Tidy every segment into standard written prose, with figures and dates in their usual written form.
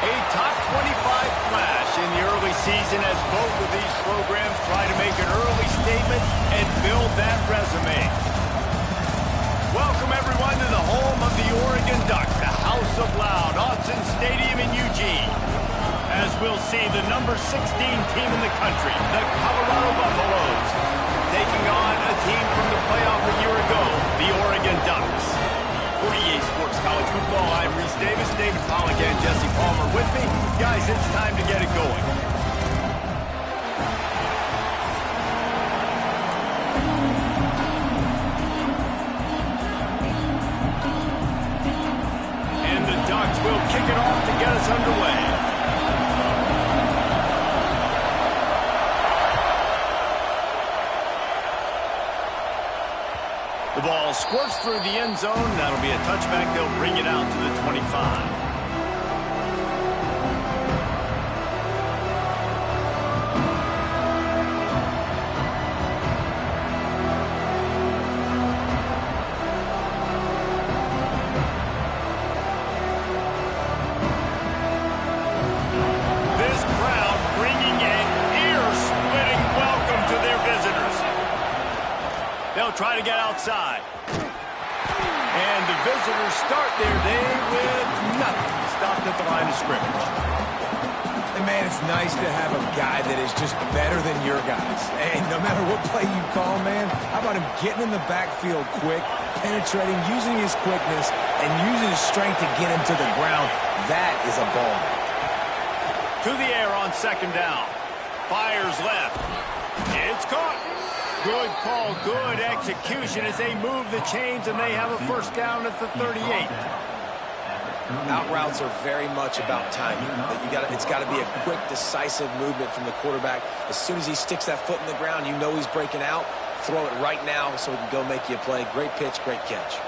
A top 25 flash in the early season as both of these programs try to make an early statement and build that resume. Welcome, everyone, to the home of the Oregon Ducks, the House of Loud, Autzen Stadium in Eugene. As we'll see the number 16 team in the country, the Colorado Buffaloes, taking on a team from the playoff a year ago, the Oregon Ducks. For EA Sports College Football, I'm Reese Davis, David Pollack, and Jesse Palmer with me. Guys, it's time to get it going. And the Ducks will kick it off to get us underway. The ball squirts through the end zone. That'll be a touchback. They'll bring it out to the 25. This crowd bringing an ear-splitting welcome to their visitors. They'll try to get outside. And the visitors start their day with nothing. Stopped at the line of scrimmage. And man, it's nice to have a guy that is just better than your guys. And no matter what play you call, man, how about him getting in the backfield quick, penetrating, using his quickness, and using his strength to get him to the ground. That is a ball. To the air on second down. Fires left. It's caught. Good call, good execution as they move the chains and they have a first down at the 38. Out routes are very much about timing. It's got to be a quick, decisive movement from the quarterback. As soon as he sticks that foot in the ground, you know he's breaking out. Throw it right now so he can go make you a play. Great pitch, great catch.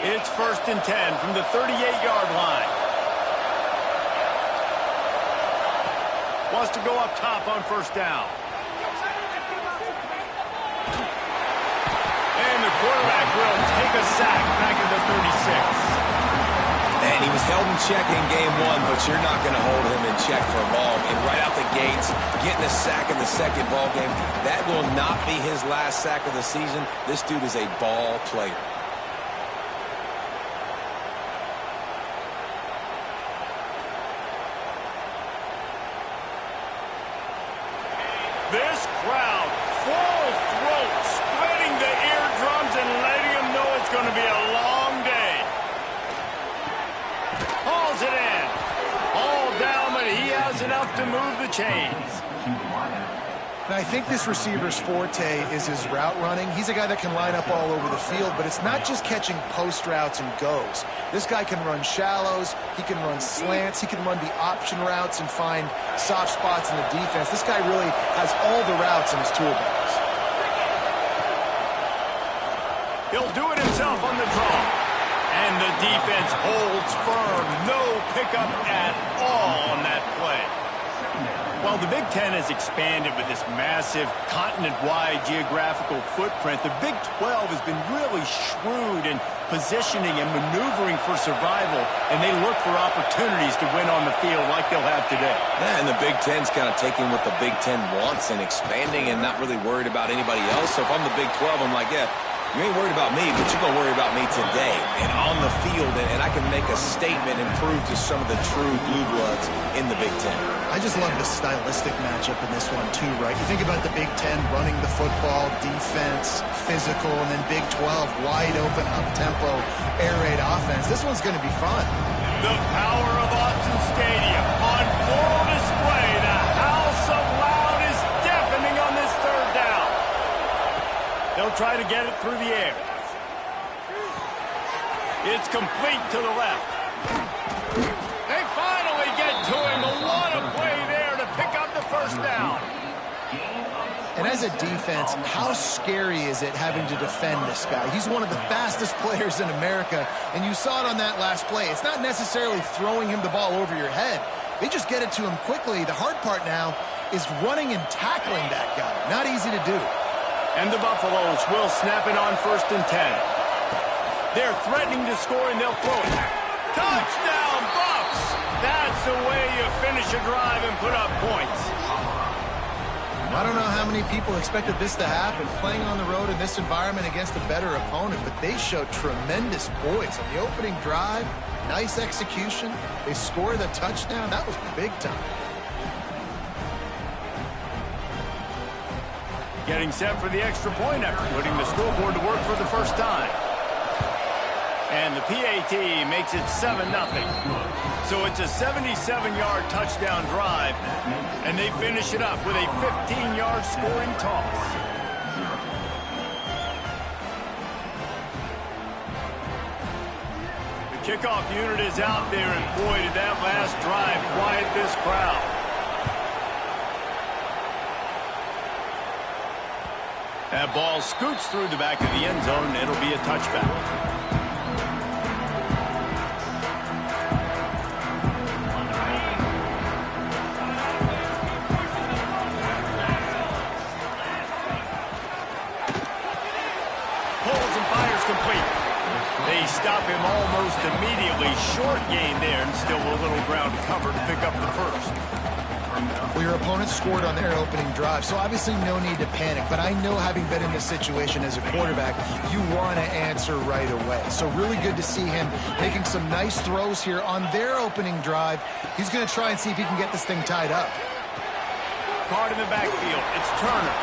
It's 1st and 10 from the 38-yard line. Wants to go up top on first down. And the quarterback will take a sack back at the 36. And he was held in check in game one, but you're not going to hold him in check for long. And right out the gates, getting a sack in the second ball game, that will not be his last sack of the season. This dude is a ball player. This crowd, full throat, splitting the eardrums and letting them know it's going to be a long day. Hauls it in. All down, but he has enough to move the chains. And I think this receiver's forte is his route running. He's a guy that can line up all over the field, but it's not just catching post routes and goes. This guy can run shallows, he can run slants, he can run the option routes and find soft spots in the defense. This guy really has all the routes in his toolbox. He'll do it himself on the draw. And the defense holds firm. No pickup at all on that play. While the Big Ten has expanded with this massive continent-wide geographical footprint, the Big 12 has been really shrewd in positioning and maneuvering for survival, and they look for opportunities to win on the field like they'll have today. Yeah, and the Big Ten's kind of taking what the Big Ten wants and expanding and not really worried about anybody else. So if I'm the Big 12, I'm like, yeah, you ain't worried about me, but you're going to worry about me today and on the field, and I can make a statement and prove to some of the true blue bloods in the Big Ten. I just love the stylistic matchup in this one too, right? You think about the Big Ten running the football, defense, physical, and then Big 12, wide open, up-tempo, air raid offense. This one's going to be fun. The power of Autzen Stadium on full display. The House of Loud is deafening on this third down. They'll try to get it through the air. It's complete to the left. They finally get to him. What a play there to pick up the first down. And as a defense, how scary is it having to defend this guy? He's one of the fastest players in America, and you saw it on that last play. It's not necessarily throwing him the ball over your head. They just get it to him quickly. The hard part now is running and tackling that guy. Not easy to do. And the Buffaloes will snap it on 1st and 10. They're threatening to score, and they'll throw it. Touchdown, Buffs! That's the way you finish a drive and put up points. I don't know how many people expected this to happen, playing on the road in this environment against a better opponent, but they showed tremendous poise on the opening drive. Nice execution. They scored a touchdown. That was big time. Getting set for the extra point after putting the scoreboard to work for the first time. And the PAT makes it 7-0. So it's a 77-yard touchdown drive, and they finish it up with a 15-yard scoring toss. The kickoff unit is out there, and boy, did that last drive quiet this crowd. That ball scoots through the back of the end zone, and it'll be a touchback. Stop him almost immediately. Short gain there, and still a little ground to cover to pick up the first. Well, your opponent scored on their opening drive, so obviously no need to panic. But I know, having been in this situation as a quarterback, you want to answer right away. So really good to see him making some nice throws here on their opening drive. He's going to try and see if he can get this thing tied up. Card in the backfield. It's Turner.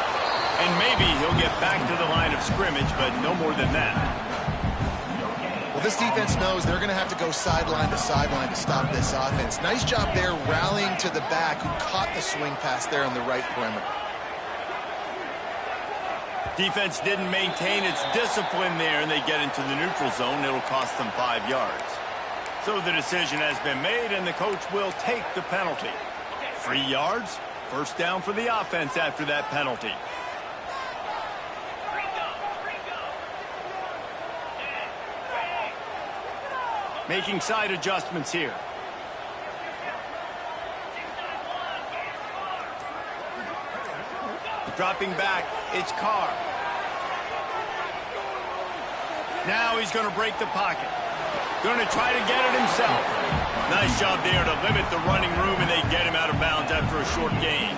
And maybe he'll get back to the line of scrimmage, but no more than that. This defense knows they're going to have to go sideline to stop this offense. Nice job there rallying to the back, who caught the swing pass there on the right perimeter. Defense didn't maintain its discipline there, and they get into the neutral zone. It'll cost them 5 yards. So the decision has been made, and the coach will take the penalty. 3 yards, first down for the offense after that penalty. Making side adjustments here. Dropping back, it's Carr. Now he's going to break the pocket. Going to try to get it himself. Nice job there to limit the running room, and they get him out of bounds after a short gain.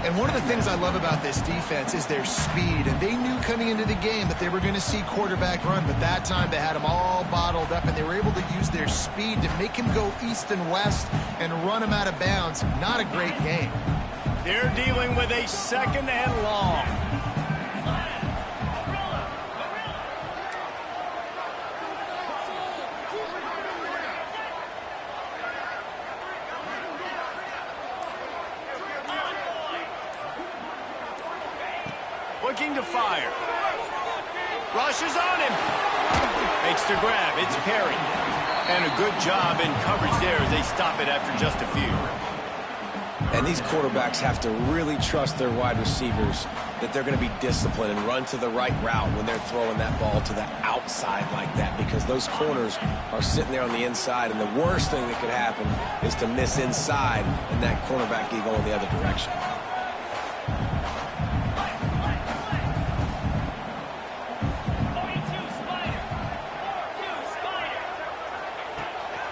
And one of the things I love about this defense is their speed. And they knew coming into the game that they were going to see quarterback run, but that time they had him all bottled up, and they were able to use their speed to make him go east and west and run him out of bounds. Not a great game. They're dealing with a 2nd and long. Looking to fire. Rushes on him. Makes the grab. It's Perry. And a good job in coverage there as they stop it after just a few. And these quarterbacks have to really trust their wide receivers that they're going to be disciplined and run to the right route when they're throwing that ball to the outside like that, because those corners are sitting there on the inside, and the worst thing that could happen is to miss inside and that cornerback be going the other direction.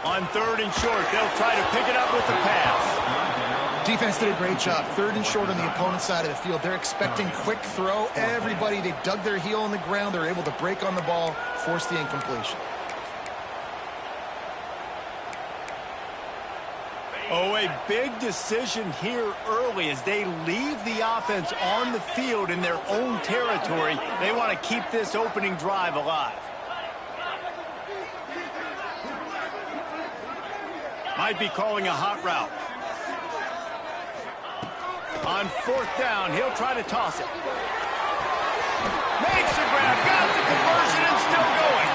On 3rd and short, they'll try to pick it up with the pass. Defense did a great job. 3rd and short on the opponent's side of the field. They're expecting quick throw. Everybody, they dug their heel on the ground. They're able to break on the ball, force the incompletion. Oh, a big decision here early as they leave the offense on the field in their own territory. They want to keep this opening drive alive. Might be calling a hot route. On 4th down, he'll try to toss it. Makes the grab, got the conversion, and still going.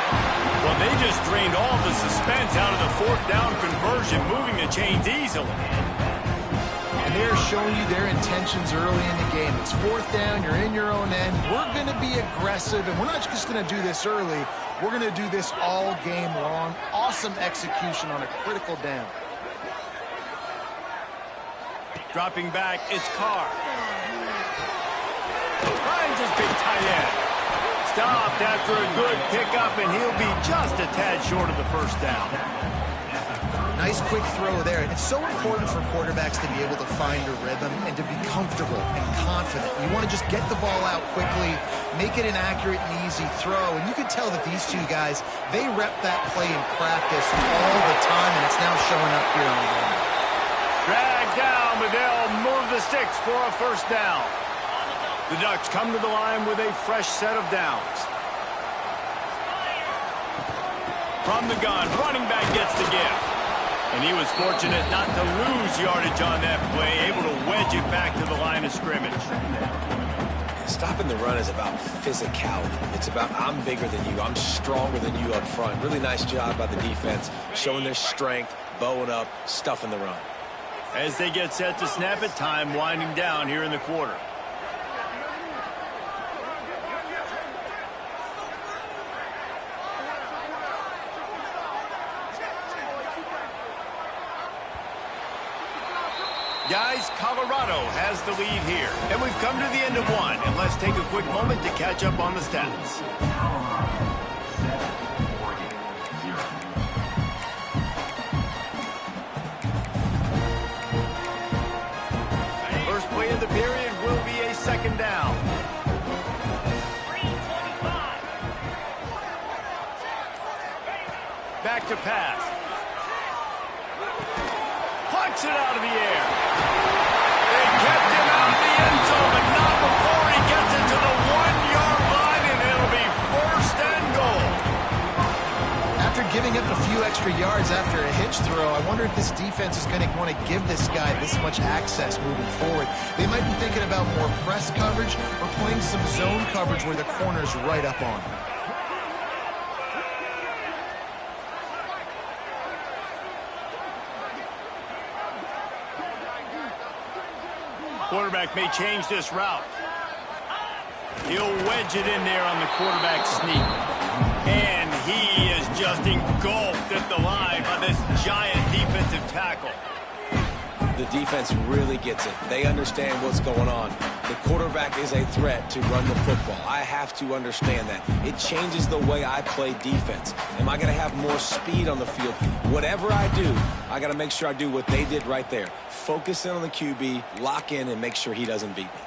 Well, they just drained all the suspense out of the 4th down conversion, moving the chains easily. And they're showing you their intentions early in the game. It's 4th down, you're in your own end. We're going to be aggressive, and we're not just going to do this early. We're going to do this all game long. Awesome execution on a critical down. Dropping back, it's Carr. Finds his big tight end. Stopped after a good pickup, and he'll be just a tad short of the first down. Nice quick throw there. And it's so important for quarterbacks to be able to find a rhythm and to be comfortable and confident. You want to just get the ball out quickly, make it an accurate and easy throw. And you can tell that these two guys, they rep that play in practice all the time, and it's now showing up here on the game. Dragged down, but they'll move the sticks for a first down. The Ducks come to the line with a fresh set of downs. From the gun, running back gets the gift. And he was fortunate not to lose yardage on that play, able to wedge it back to the line of scrimmage. Stopping the run is about physicality. It's about I'm bigger than you, I'm stronger than you up front. Really nice job by the defense, showing their strength, bowing up, stuffing the run. As they get set to snap it, time winding down here in the quarter. Guys, Colorado has the lead here. And we've come to the end of one. And let's take a quick moment to catch up on the stats. First play of the period will be a second down. Back to pass. Punts it out of the air. They kept him out of the end zone, but not before he gets it to the 1-yard line, and it'll be first and goal. After giving up a few extra yards after a hitch throw, I wonder if this defense is going to want to give this guy this much access moving forward. They might be thinking about more press coverage or playing some zone coverage where the corner's right up on him. Quarterback may change this route. He'll wedge it in there on the quarterback sneak. And he is just engulfed at the line by this giant defensive tackle. The defense really gets it. They understand what's going on. The quarterback is a threat to run the football. I have to understand that. It changes the way I play defense. Am I going to have more speed on the field? Whatever I do, I got to make sure I do what they did right there. Focus in on the QB, lock in, and make sure he doesn't beat me.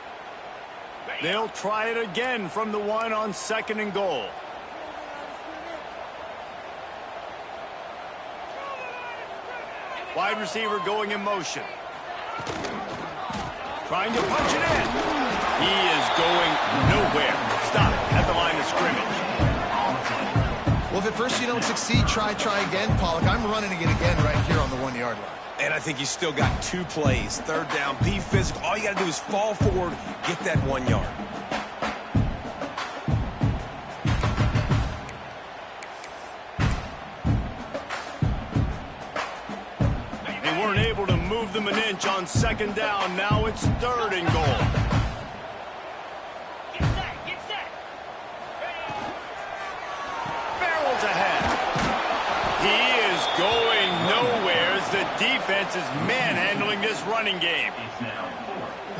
They'll try it again from the 1 on 2nd and goal. Wide receiver going in motion. Trying to punch it in. He is going nowhere. Stop at the line of scrimmage. Well, if at first you don't succeed, try again, Pollock. I'm running it again right here on the 1-yard line. And I think you still got 2 plays. Third down, be physical. All you got to do is fall forward, get that 1 yard. They weren't able to move them an inch on 2nd down. Now it's 3rd and goal. Get set. Barrels ahead. He is going nowhere as the defense is manhandling this running game.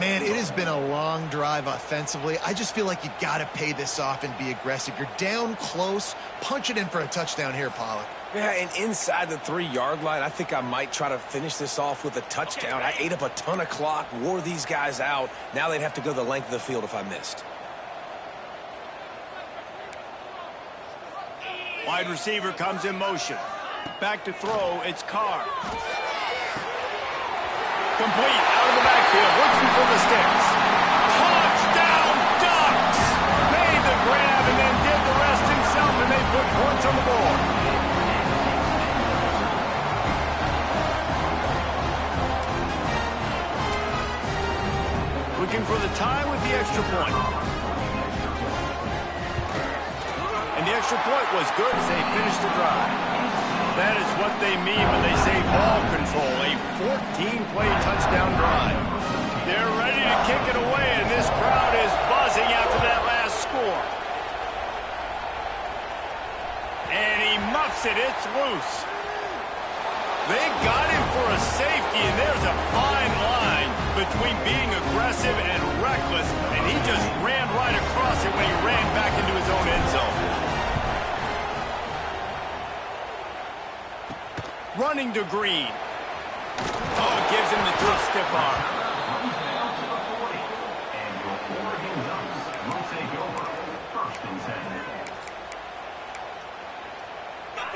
Man, it has been a long drive offensively. I just feel like you got to pay this off and be aggressive. You're down close. Punch it in for a touchdown here, Pollock. Yeah, and inside the 3-yard line, I think I might try to finish this off with a touchdown. I ate up a ton of clock, wore these guys out. Now they'd have to go the length of the field if I missed. Wide receiver comes in motion. Back to throw, it's Carr. Complete, out of the backfield, looking for the sticks. Touchdown, Ducks! Made the grab and then did the rest himself, and they put points on the board. Looking for the tie with the extra point. And the extra point was good as they finished the drive. That is what they mean when they say ball control, a 14-play touchdown drive. They're ready to kick it away, and this crowd is buzzing after that last score. And he muffs it. It's loose. They got him for a safety, and there's a fine line between being aggressive and reckless, and he just ran right across it when he ran back into his own end zone. Running to Green. Oh, gives him the good stiff arm.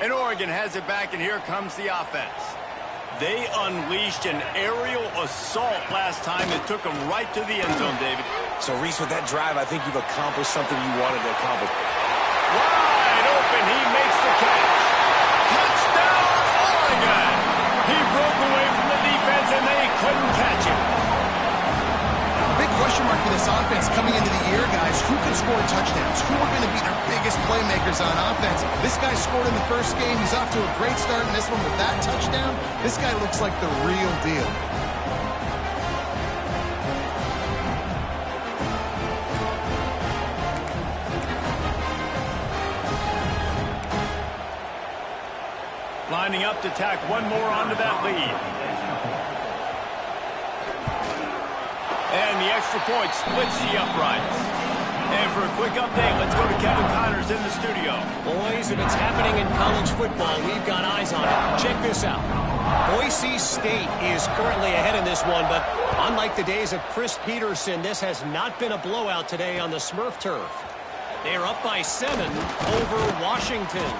And Oregon has it back, and here comes the offense. They unleashed an aerial assault last time that took them right to the end zone, David. So, Reese, with that drive, I think you've accomplished something you wanted to accomplish. Wide open, he makes the catch. Touchdown, Oregon! He broke away from the defense, and they couldn't catch him. Big question mark for this offense coming into the year, guys. Who can score touchdowns? Who are going to be their biggest playmakers on offense? This guy scored in the first game. He's off to a great start in this one with that touchdown. This guy looks like the real deal. Lining up to tack one more onto that lead. And the extra point splits the uprights. And for a quick update, let's go to Kevin Connors in the studio. Boys, if it's happening in college football, we've got eyes on it. Check this out. Boise State is currently ahead in this one, but unlike the days of Chris Peterson, this has not been a blowout today on the Smurf turf. They're up by 7 over Washington.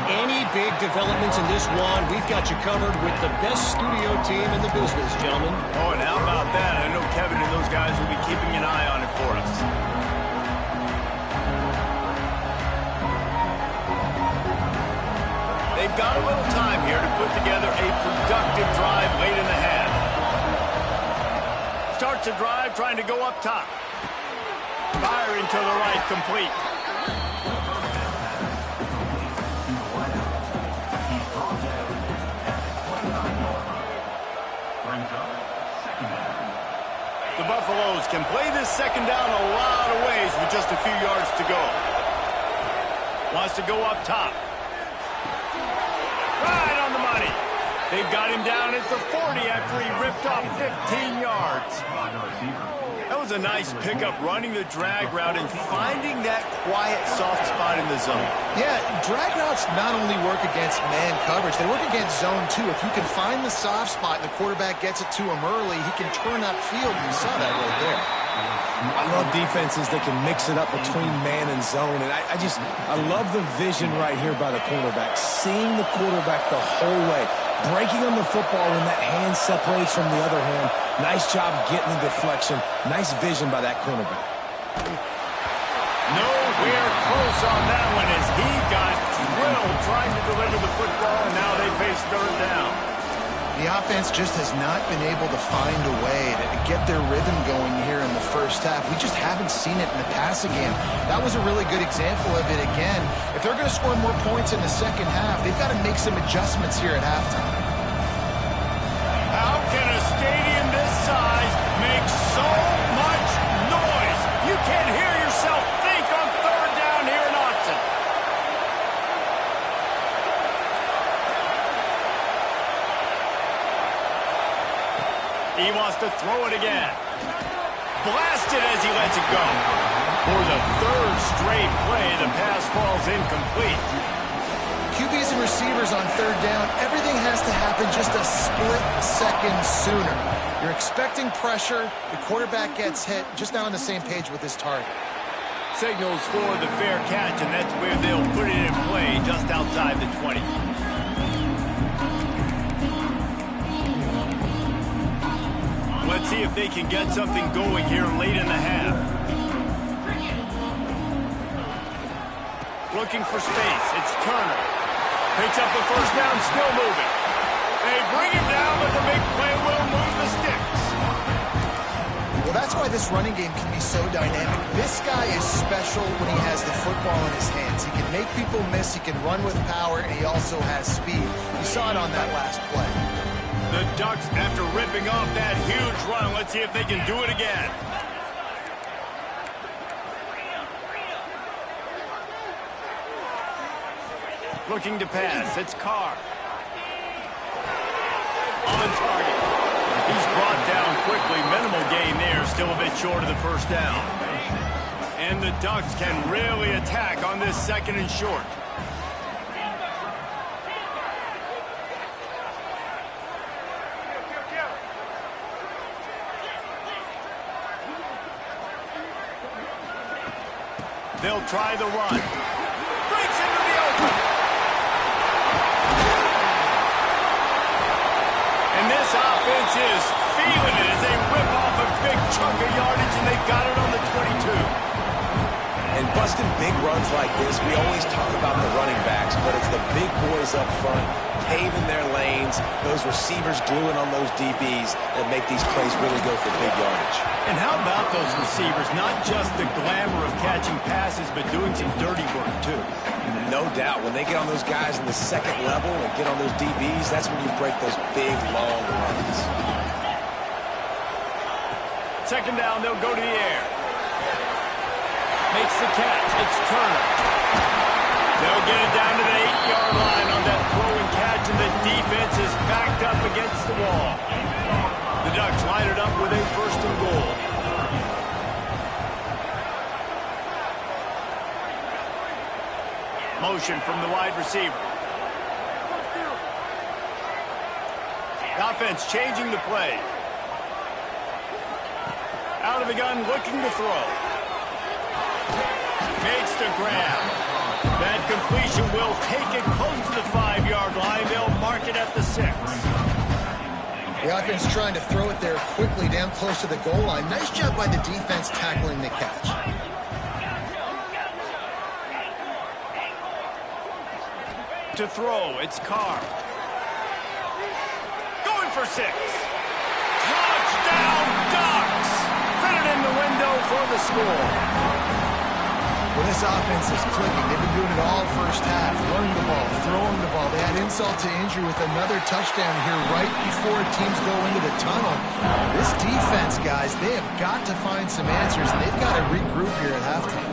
Any big developments in this one, we've got you covered with the best studio team in the business, gentlemen. Oh, and how about that? I know Kevin and those guys will be keeping an eye on it for us. They've got a little time here to put together a productive drive late in the half. Starts a drive trying to go up top. Firing to the right, complete. The Buffaloes can play this second down a lot of ways with just a few yards to go. Wants to go up top. Right on the money. They've got him down at the 40 after he ripped off 15 yards. That was a nice pickup, running the drag route and finding that quiet, soft spot in the zone. Yeah, drag routes not only work against man coverage, they work against zone too. If you can find the soft spot and the quarterback gets it to him early, he can turn upfield. You saw that right there. I love defenses that can mix it up between man and zone, and I love the vision right here by the quarterback, seeing the quarterback the whole way, breaking on the football when that hand separates from the other hand. Nice job getting the deflection. Nice vision by that cornerback. Nowhere close on that one as he got drilled trying to deliver the football, and now they face third down. The offense just has not been able to find a way to get their rhythm going here in the first half. We just haven't seen it in the passing game. That was a really good example of it again. If they're going to score more points in the second half, they've got to make some adjustments here at halftime. How can a stadium this size make so much noise? You can't hear yourself think on third down here in Austin. He wants to throw it again. Blasted as he lets it go. For the third straight play, the pass falls incomplete. QBs and receivers on third down, everything has to happen just a split second sooner. You're expecting pressure, the quarterback gets hit, just not on the same page with his target. Signals for the fair catch, and that's where they'll put it in play, just outside the 20. Let's see if they can get something going here late in the half. Looking for space. It's Turner. Picks up the first down, still moving. They bring him down, but the big play will move the sticks. Well, that's why this running game can be so dynamic. This guy is special when he has the football in his hands. He can make people miss, he can run with power, and he also has speed. You saw it on that last play. The Ducks, after ripping off that huge run, let's see if they can do it again. Looking to pass, it's Carr. On target. He's brought down quickly relatively minimal gain there, still a bit short of the first down. And the Ducks can really attack on this 2nd and short. They'll try the run. Breaks into the open. And this offense is feeling it as they rip off a big chunk of yardage, and they got it on the 22. And busting big runs like this, we always talk about the running backs, but it's the big boys up front, paving their lanes, those receivers gluing on those DBs that make these plays really go for big yardage. And how about those receivers? Not just the glamour of catching passes, but doing some dirty work, too. No doubt. When they get on those guys in the 2nd level and get on those DBs, that's when you break those big, long runs. 2nd down, they'll go to the air. Makes the catch. It's Turner. They'll get it down to the 8-yard line on that throw and catch, and the defense is backed up against the wall. The Ducks line it up with a 1st and goal. Motion from the wide receiver. The offense changing the play. Out of the gun, looking to throw. Makes the grab. That completion will take it close to the 5-yard line. They'll mark it at the 6. The offense trying to throw it there quickly down close to the goal line. Nice job by the defense tackling the catch. To throw, it's Carr. Going for 6. Touchdown, Ducks! Fit it in the window for the score. Well, this offense is clicking. They've been doing it all first half. Running the ball, throwing the ball. They had insult to injury with another touchdown here right before teams go into the tunnel. This defense, guys, they have got to find some answers, and they've got to regroup here at halftime.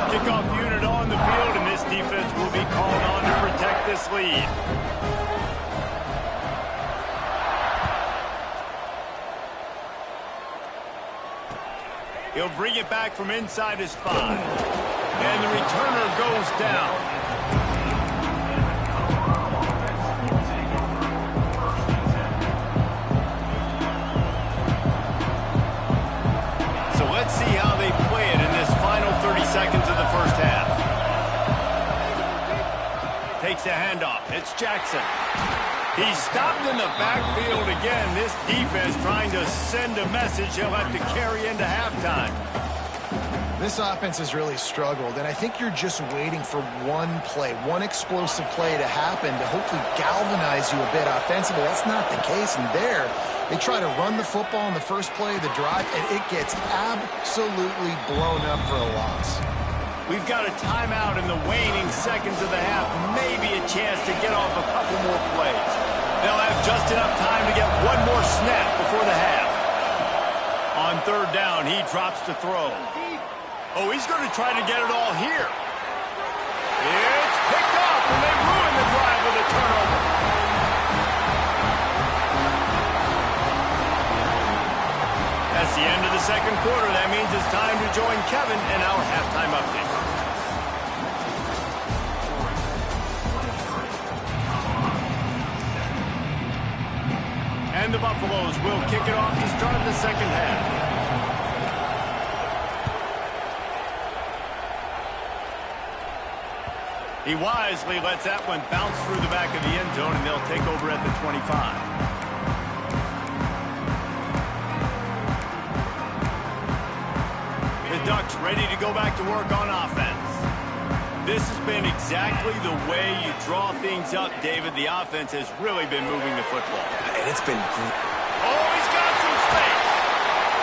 Kickoff unit on the field, and this defense will be called on to protect this lead. He'll bring it back from inside his 5. And the returner goes down. So let's see how they play it in this final 30 seconds of the first half. Takes a handoff. It's Jackson. He's stopped in the backfield again. This defense trying to send a message he'll have to carry into halftime. This offense has really struggled, and I think you're just waiting for one play, one explosive play to happen to hopefully galvanize you a bit offensively. That's not the case, and there, they try to run the football in the first play of the drive, and it gets absolutely blown up for a loss. We've got a timeout in the waning seconds of the half, maybe a chance to get off a couple more plays. They'll have just enough time to get one more snap before the half. On 3rd down, he drops to throw. Oh, he's going to try to get it all here. It's picked up, and they ruin the drive with a turnover. That's the end of the 2nd quarter. That means it's time to join Kevin in our halftime update. And the Buffaloes will kick it off to start the 2nd half. He wisely lets that one bounce through the back of the end zone, and they'll take over at the 25. The Ducks ready to go back to work on offense. This has been exactly the way you draw things up, David. The offense has really been moving the football. And it's been great. Oh, he's got some space.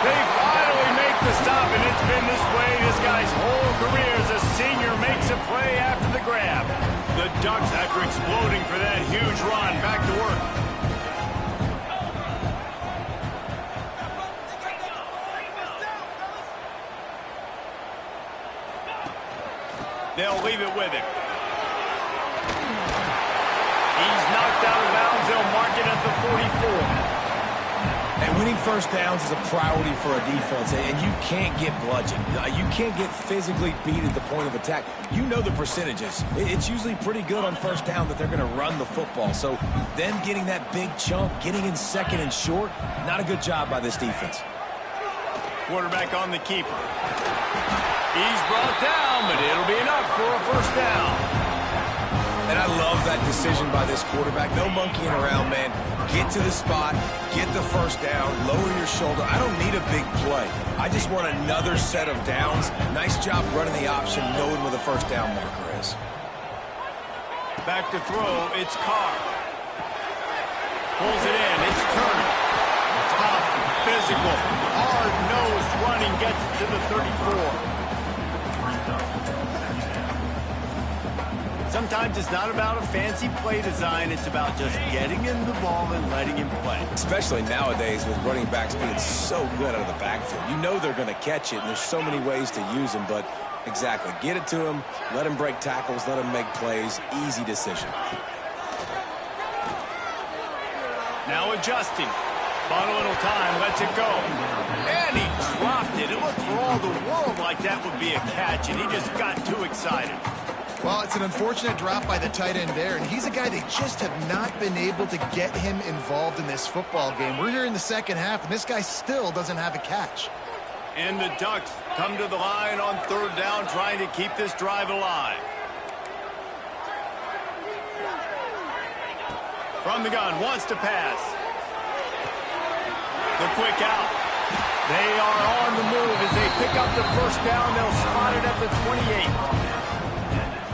They finally make the stop, and it's been this way this guy's whole career as a senior makes a play after the grab. The Ducks, after exploding for that huge run, back to work. They'll leave it with him. He's knocked out of bounds. They'll mark it at the 44. And winning first downs is a priority for a defense, and you can't get bludgeoned. You can't get physically beat at the point of attack. You know the percentages. It's usually pretty good on first down that they're going to run the football. So them getting that big chunk, getting in second and short, not a good job by this defense. Quarterback on the keeper. He's brought down, but it'll be enough for a first down. And I love that decision by this quarterback. No monkeying around, man. Get to the spot, get the first down, lower your shoulder. I don't need a big play. I just want another set of downs. Nice job running the option, knowing where the first down marker is. Back to throw, it's Carr. Pulls it in, it's Turner. Tough, physical, hard-nosed running, gets it to the 34. Sometimes it's not about a fancy play design. It's about just getting him the ball and letting him play. Especially nowadays with running backs being so good out of the backfield. You know they're going to catch it, and there's so many ways to use them. But exactly, get it to him, let him break tackles, let him make plays. Easy decision. Now adjusting. Bought a little time, lets it go. And he dropped it. It looked for all the world like that would be a catch, and he just got too excited. Well, it's an unfortunate drop by the tight end there, and he's a guy they just have not been able to get him involved in this football game. We're here in the second half, and this guy still doesn't have a catch. And the Ducks come to the line on third down, trying to keep this drive alive. From the gun, wants to pass. The quick out. They are on the move as they pick up the first down. They'll spot it at the 28.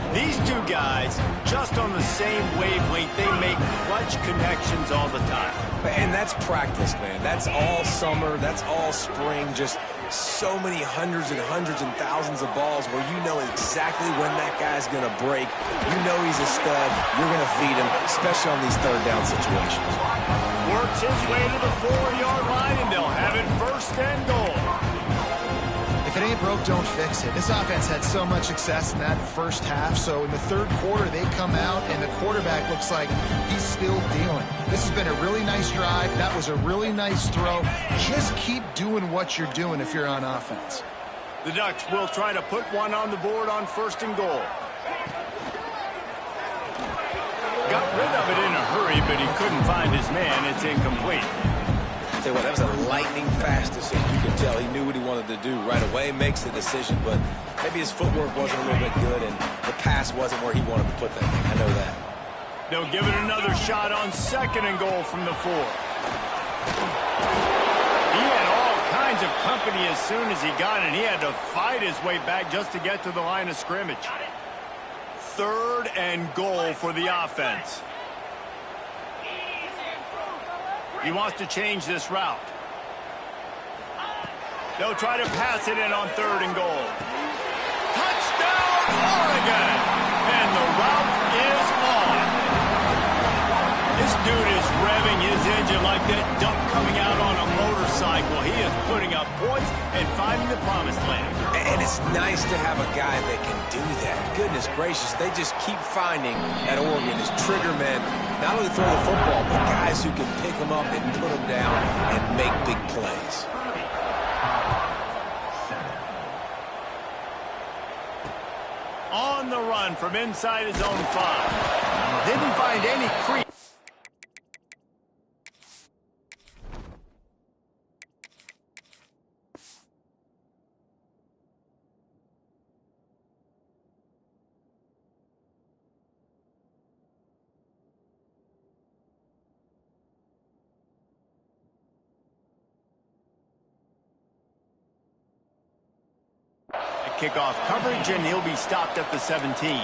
These two guys, just on the same wavelength, they make clutch connections all the time. And that's practice, man. That's all summer. That's all spring. Just so many hundreds and thousands of balls where you know exactly when that guy's going to break. You know he's a stud. You're going to feed him, especially on these third down situations. Works his way to the 4-yard line, and they'll have it first and goal. If it ain't broke, don't fix it. This offense had so much success in that first half, so in the third quarter, they come out, and the quarterback looks like he's still dealing. This has been a really nice drive. That was a really nice throw. Just keep doing what you're doing if you're on offense. The Ducks will try to put one on the board on first and goal. Got rid of it in a hurry, but he couldn't find his man. It's incomplete. Tell you what, that was a lightning-fast decision. You can tell he knew what he wanted to do right away, makes the decision, but maybe his footwork wasn't a little bit good, and the pass wasn't where he wanted to put that thing. I know that. They'll give it another shot on second and goal from the 4. He had all kinds of company as soon as he got it. He had to fight his way back just to get to the line of scrimmage. Third and goal for the offense. He wants to change this route. They'll try to pass it in on third and goal. Touchdown, Oregon! And the route is on. This dude is revving his engine like that duck coming out on a motorcycle. He is putting up points and finding the promised land. And it's nice to have a guy that can do that. Goodness gracious, they just keep finding at Oregon as trigger men, not only throw the football, but guys who can pick them up and put them down and make big plays. On the run from inside his own 5. Didn't find any creep. Kickoff coverage, and he'll be stopped at the 17.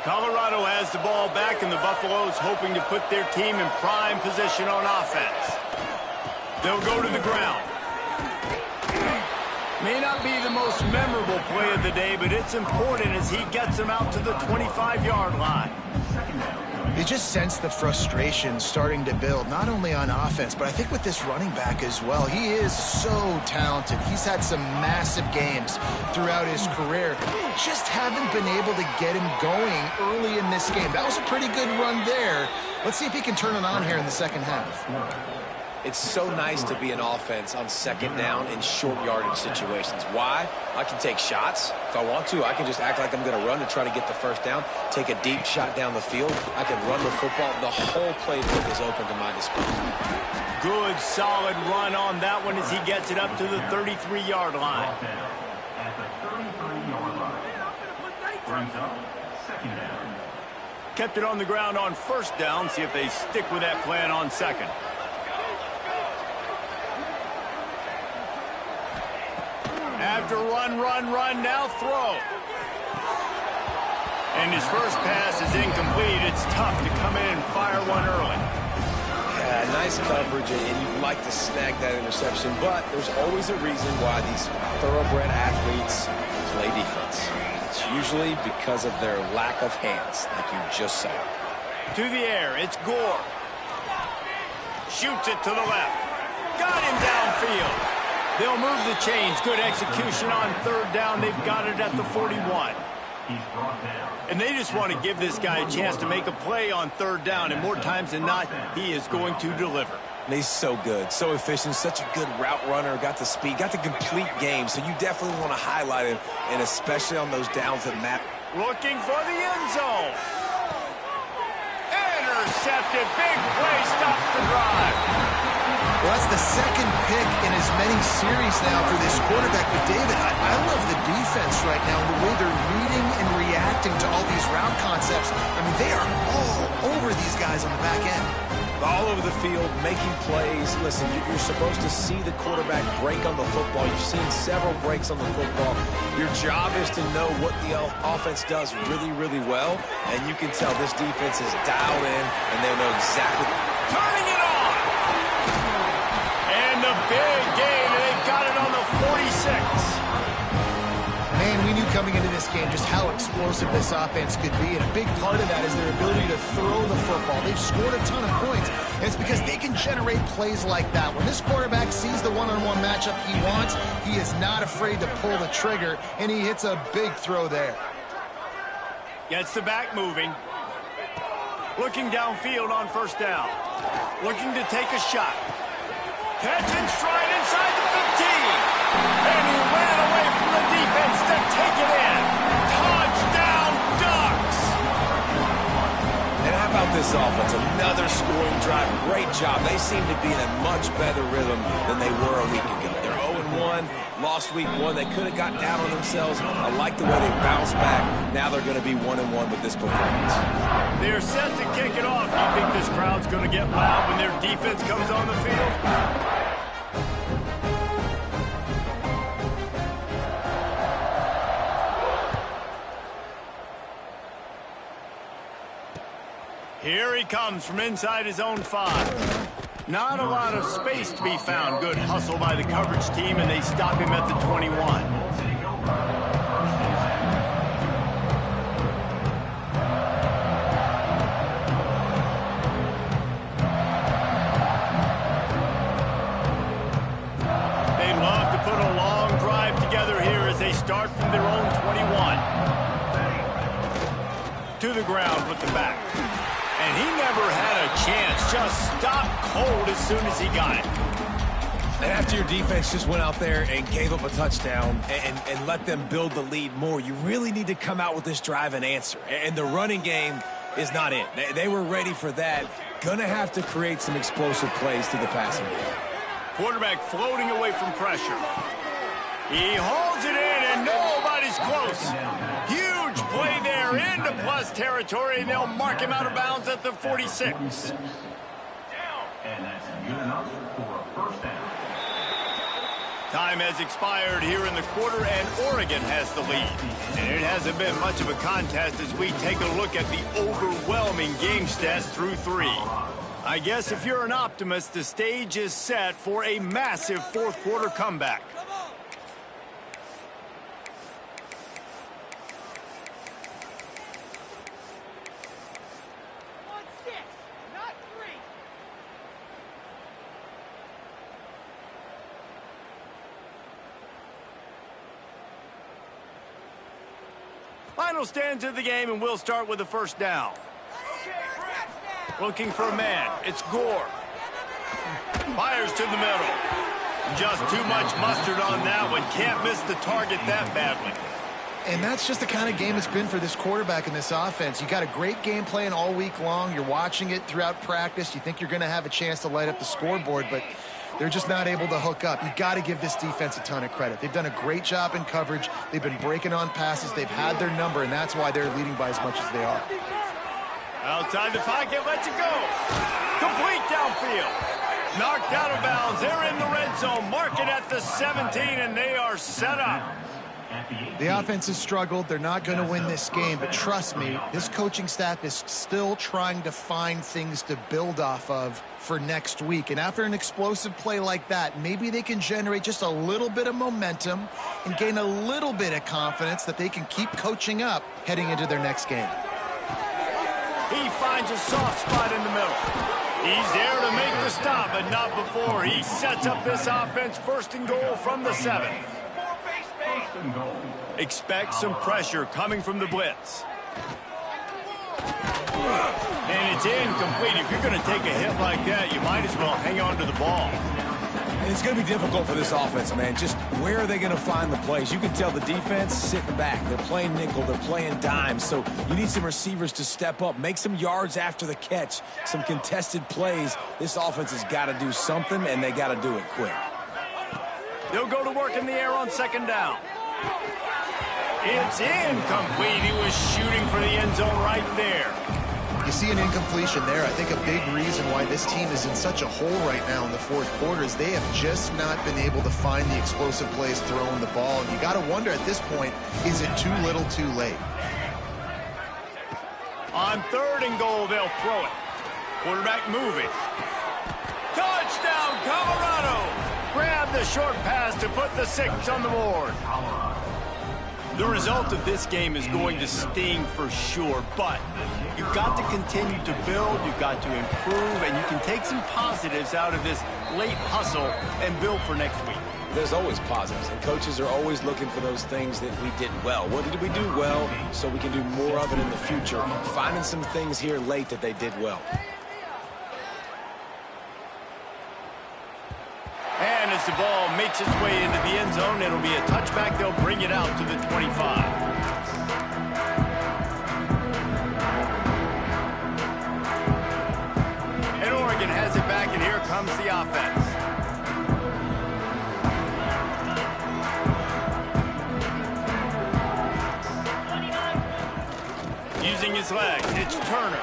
Colorado has the ball back, and the Buffaloes hoping to put their team in prime position on offense. They'll go to the ground. May not be the most memorable play of the day, but it's important as he gets them out to the 25-yard line. You just sense the frustration starting to build, not only on offense, but I think with this running back as well. He is so talented. He's had some massive games throughout his career. Just haven't been able to get him going early in this game. That was a pretty good run there. Let's see if he can turn it on here in the second half. It's so nice to be an offense on second down in short yardage situations. Why? I can take shots. If I want to, I can just act like I'm going to run to try to get the first down, take a deep shot down the field. I can run the football. The whole playbook is open to my disposal. Good, solid run on that one as he gets it up to the 33-yard line. Kept it on the ground on first down. See if they stick with that plan on second. After run, now throw. And his first pass is incomplete. It's tough to come in and fire one early. Yeah, nice coverage, and you'd like to snag that interception, but there's always a reason why these thoroughbred athletes play defense. It's usually because of their lack of hands, like you just saw. To the air, it's Gore. Shoots it to the left. Got him downfield. They'll move the chains. Good execution on third down. They've got it at the 41. And they just want to give this guy a chance to make a play on third down. And more times than not, he is going to deliver. And he's so good, so efficient, such a good route runner, got the speed, got the complete game. So you definitely want to highlight him, and especially on those downs that matter. Looking for the end zone. Intercepted. Big play. Stops the drive. Well, that's the second pick in as many series now for this quarterback. But, David, I love the defense right now and the way they're reading and reacting to all these route concepts. I mean, they are all over these guys on the back end. All over the field, making plays. Listen, you're supposed to see the quarterback break on the football. You've seen several breaks on the football. Your job is to know what the offense does really, really well. And you can tell this defense is dialed in, and they'll know exactly. Turning it on. And the big gain, and they've got it on the 46. Man, we knew coming into this game just how explosive this offense could be, and a big part of that is their ability to throw the football. They've scored a ton of points, and it's because they can generate plays like that. When this quarterback sees the one-on-one matchup he wants, he is not afraid to pull the trigger, and he hits a big throw there. Gets the back moving. Looking downfield on first down. Looking to take a shot. Catch and stride inside the 15. And he ran away from the defense to take it in. Touchdown, Ducks! And how about this offense? Another scoring drive. Great job. They seem to be in a much better rhythm than they were a week ago. They're 0-1, lost week 1. They could have gotten down on themselves. I like the way they bounced back. Now they're going to be 1-1 with this performance. They're set to kick it off. Do you think this crowd's going to get loud when their defense comes on the field? Here he comes from inside his own 5. Not a lot of space to be found. Good hustle by the coverage team, and they stop him at the 21. They love to put a long drive together here as they start from their own 21. To the ground with the back. And he never had a chance. Just stopped cold as soon as he got it. And after your defense just went out there and gave up a touchdown and let them build the lead more, you really need to come out with this drive and answer. And the running game is not it. They were ready for that. Gonna have to create some explosive plays to the passing game. Quarterback floating away from pressure. He holds it in, and nobody's close. Huge play there into plus territory, and they'll mark him out of bounds at the 46. And that's good enough for a first down. Time has expired here in the quarter, and Oregon has the lead. And it hasn't been much of a contest as we take a look at the overwhelming game stats through 3. I guess if you're an optimist, the stage is set for a massive fourth quarter comeback. Final stands of the game, and we'll start with the first down. Looking for a man. It's Gore. Fires to the middle. Just too much mustard on that one. Can't miss the target that badly. And that's just the kind of game it's been for this quarterback in this offense. You got a great game plan all week long. You're watching it throughout practice. You think you're going to have a chance to light up the scoreboard, but they're just not able to hook up. You got to give this defense a ton of credit. They've done a great job in coverage. They've been breaking on passes. They've had their number, and that's why they're leading by as much as they are. Outside the pocket, lets it go. Complete downfield. Knocked out of bounds. They're in the red zone. Mark it at the 17, and they are set up. The offense has struggled. They're not going to win this game, but trust me, this coaching staff is still trying to find things to build off of for next week. And after an explosive play like that, maybe they can generate just a little bit of momentum and gain a little bit of confidence that they can keep coaching up heading into their next game. He finds a soft spot in the middle. He's there to make the stop, but not before. He sets up this offense first and goal from the 7. Expect some pressure coming from the blitz. And it's incomplete. If you're going to take a hit like that, you might as well hang on to the ball. It's going to be difficult for this offense, man. Just where are they going to find the plays? You can tell the defense sitting back. They're playing nickel. They're playing dime. So you need some receivers to step up, make some yards after the catch, some contested plays. This offense has got to do something, and they got to do it quick. They'll go to work in the air on second down. It's incomplete. He was shooting for the end zone right there. You see an incompletion there. I think a big reason why this team is in such a hole right now in the fourth quarter is they have just not been able to find the explosive plays throwing the ball. And you got to wonder at this point, is it too little too late? On third and goal, they'll throw it. Quarterback moving. Touchdown, Colorado! Grab the short pass to put the 6 on the board. The result of this game is going to sting for sure, but you've got to continue to build, you've got to improve, and you can take some positives out of this late hustle and build for next week. There's always positives, and coaches are always looking for those things that we did well. What did we do well so we can do more of it in the future? Finding some things here late that they did well. And as the ball makes its way into the end zone, it'll be a touchback. They'll bring it out to the 25. And Oregon has it back, and here comes the offense. Using his legs, it's Turner.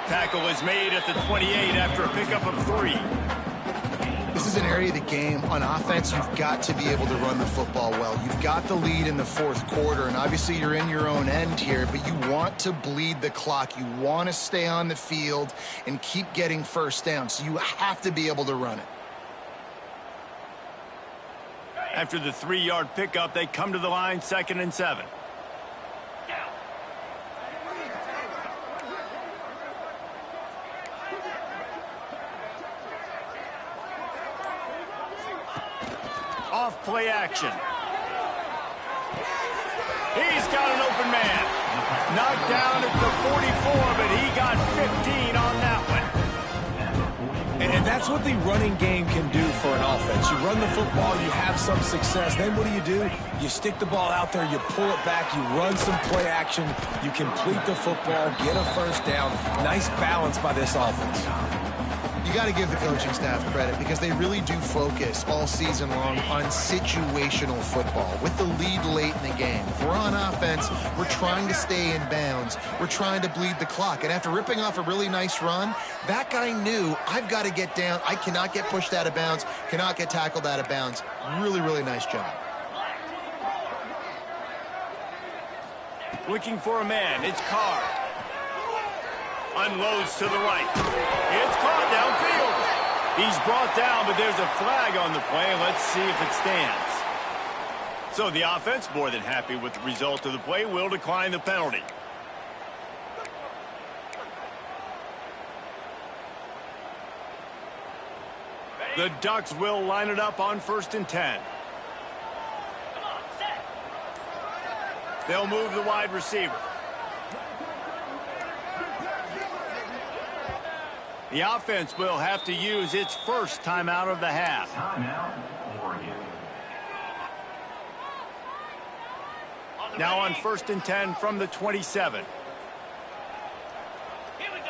Tackle is made at the 28 after a pickup of 3. This is an area of the game. On offense, you've got to be able to run the football well. You've got the lead in the fourth quarter, and obviously you're in your own end here, but you want to bleed the clock. You want to stay on the field and keep getting first down, so you have to be able to run it. After the 3-yard pickup, they come to the line, 2nd and 7. Off play action. He's got an open man. Knocked down at the 44, but he got 15 on that one. And that's what the running game can do for an offense. You run the football, you have some success. Then what do? You stick the ball out there, you pull it back, you run some play action, you complete the football, get a first down. Nice balance by this offense. You got to give the coaching staff credit because they really do focus all season long on situational football with the lead late in the game. If we're on offense, we're trying to stay in bounds. We're trying to bleed the clock. And after ripping off a really nice run, that guy knew, I've got to get down. I cannot get pushed out of bounds, cannot get tackled out of bounds. Really, really nice job. Looking for a man. It's Carr. Unloads to the right. It's caught downfield. He's brought down, but there's a flag on the play. Let's see if it stands. So the offense, more than happy with the result of the play, will decline the penalty. The Ducks will line it up on 1st and 10. They'll move the wide receiver. The offense will have to use its first timeout of the half. Timeout, Oregon. Now on 1st and 10 from the 27. Here we go.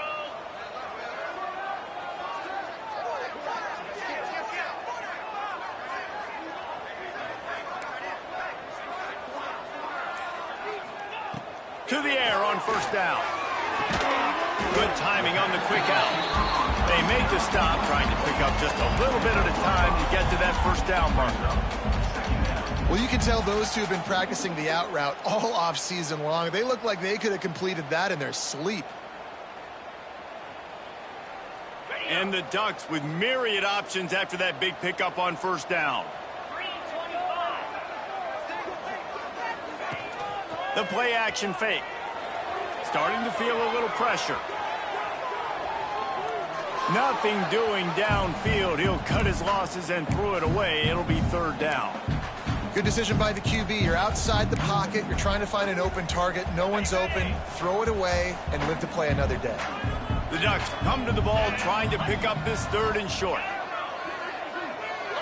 To the air on 1st down. Good timing on the quick out. They make the stop, trying to pick up just a little bit at a time to get to that 1st down marker. Well, you can tell those two have been practicing the out route all off season long. They look like they could have completed that in their sleep. And the Ducks with myriad options after that big pickup on 1st down. 325. The play action fake. Starting to feel a little pressure. Nothing doing downfield. He'll cut his losses and throw it away. It'll be 3rd down. Good decision by the QB. You're outside the pocket. You're trying to find an open target. No one's open. Throw it away and live to play another day. The Ducks come to the ball trying to pick up this 3rd and short.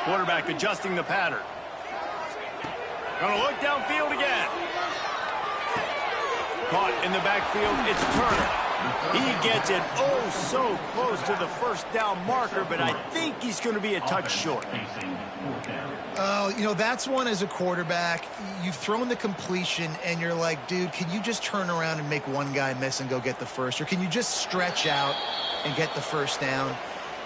Quarterback adjusting the pattern. Gonna look downfield again. Caught in the backfield, it's Turner. He gets it oh so close to the 1st down marker, but I think he's going to be a touch short. Oh, you know, that's one as a quarterback. You've thrown the completion, and you're like, dude, can you just turn around and make one guy miss and go get the first? Or can you just stretch out and get the 1st down?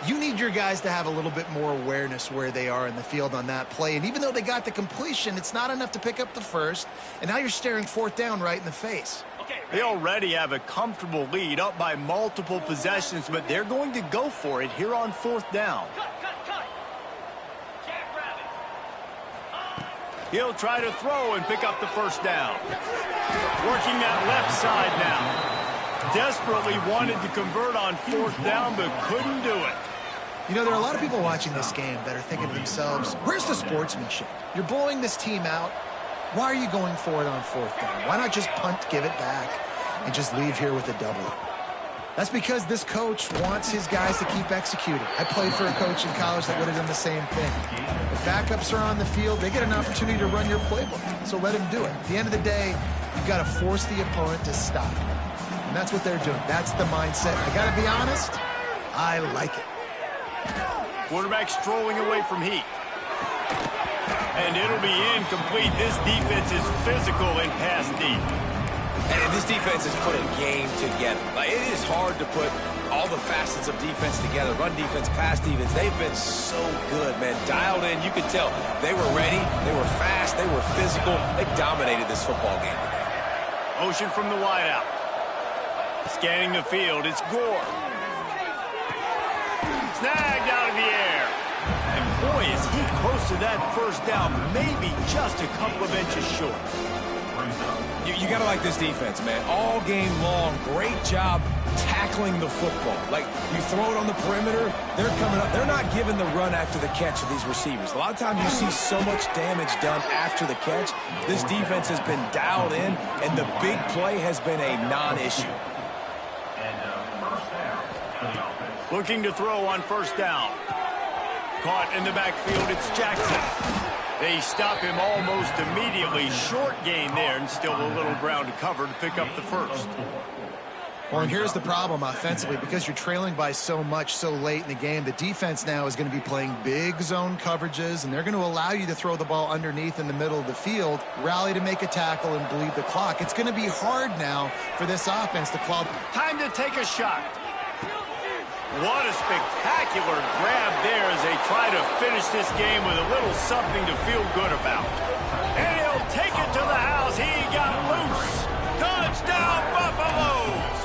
You need your guys to have a little bit more awareness where they are in the field on that play. And even though they got the completion, it's not enough to pick up the 1st. And now you're staring 4th down right in the face. They already have a comfortable lead up by multiple possessions, but they're going to go for it here on 4th down. Cut. Jackrabbit. He'll try to throw and pick up the 1st down. Working that left side now. Desperately wanted to convert on 4th down, but couldn't do it. You know, there are a lot of people watching this game that are thinking to themselves, where's the sportsmanship? You're blowing this team out. Why are you going for it on 4th down? Why not just punt, give it back, and just leave here with a W? That's because this coach wants his guys to keep executing. I played for a coach in college that would have done the same thing. If backups are on the field, they get an opportunity to run your playbook, so let him do it. At the end of the day, you've got to force the opponent to stop. And that's what they're doing. That's the mindset. I got to be honest, I like it. Quarterback strolling away from Heat. And it'll be incomplete. This defense is physical and pass deep. And this defense has put a game together. Like, it is hard to put all the facets of defense together. Run defense, pass defense. They've been so good, man. Dialed in. You could tell they were ready. They were fast. They were physical. They dominated this football game today. Motion from the wideout. Scanning the field. It's Gore. Snagged out of the air. And boy, is he close to that 1st down. Maybe just a couple of inches short. You got to like this defense, man. All game long, great job tackling the football. Like, you throw it on the perimeter, they're coming up. They're not giving the run after the catch of these receivers. A lot of times you see so much damage done after the catch. This defense has been dialed in, and the big play has been a non-issue. Looking to throw on 1st down. Caught in the backfield, it's Jackson. They stop him almost immediately. Short gain there, and still a little ground to cover to pick up the 1st. Well, and here's the problem offensively. Because you're trailing by so much so late in the game, the defense now is going to be playing big zone coverages, and they're going to allow you to throw the ball underneath in the middle of the field, rally to make a tackle, and bleed the clock. It's going to be hard now for this offense to claw. Time to take a shot. What a spectacular grab there as they try to finish this game with a little something to feel good about. And he'll take it to the house. He got loose. Touchdown, Buffaloes!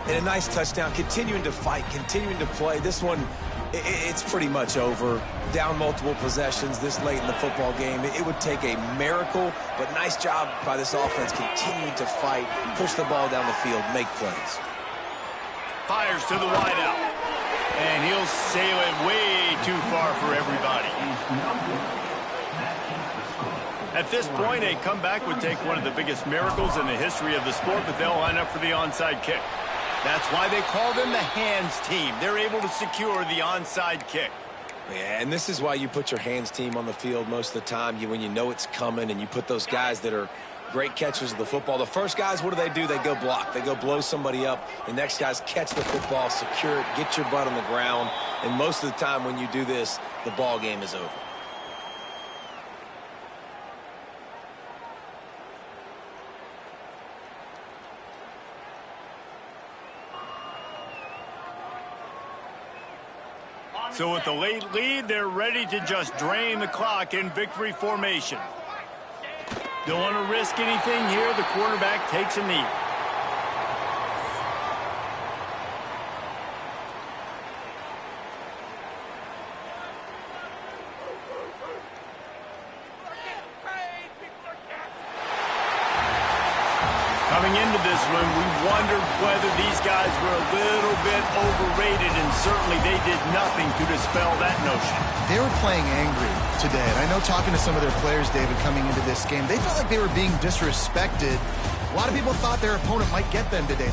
And a nice touchdown, continuing to fight, continuing to play. This one, it's pretty much over. Down multiple possessions this late in the football game. It would take a miracle, but nice job by this offense continuing to fight, push the ball down the field, make plays. Fires to the wideout. And he'll sail it way too far for everybody. At this point, a comeback would take one of the biggest miracles in the history of the sport, but they'll line up for the onside kick. That's why they call them the hands team. They're able to secure the onside kick. Yeah, and this is why you put your hands team on the field most of the time when you know it's coming, and you put those guys that are great catchers of the football. The first guys, what do? They go block. They go blow somebody up. The next guys catch the football, secure it, get your butt on the ground. And most of the time when you do this, the ball game is over. So with the late lead, they're ready to just drain the clock in victory formation. Don't want to risk anything here. The quarterback takes a knee. Coming into this one, we wondered whether these guys were a little bit overrated, and certainly they did nothing to dispel that notion. They were playing angry today, and I know talking to some of their players, David, coming into this game, they felt like they were being disrespected. A lot of people thought their opponent might get them today.